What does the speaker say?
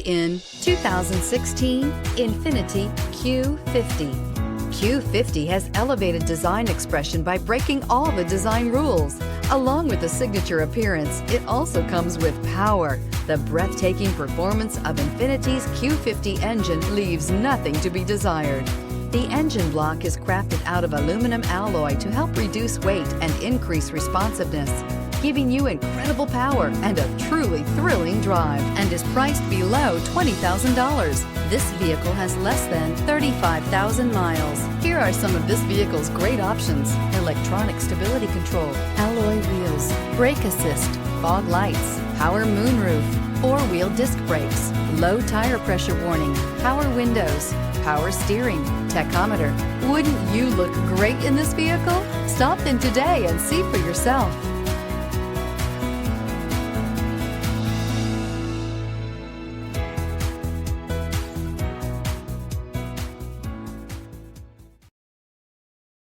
In 2016 INFINITI Q50. Q50 has elevated design expression by breaking all the design rules. Along with the signature appearance, it also comes with power. The breathtaking performance of INFINITI's Q50 engine leaves nothing to be desired. The engine block is crafted out of aluminum alloy to help reduce weight and increase responsiveness, giving you incredible power and a truly thrilling drive, and is priced below $20,000. This vehicle has less than 35,000 miles. Here are some of this vehicle's great options: electronic stability control, alloy wheels, brake assist, fog lights, power moonroof, four-wheel disc brakes, low tire pressure warning, power windows, power steering, tachometer. Wouldn't you look great in this vehicle? Stop in today and see for yourself.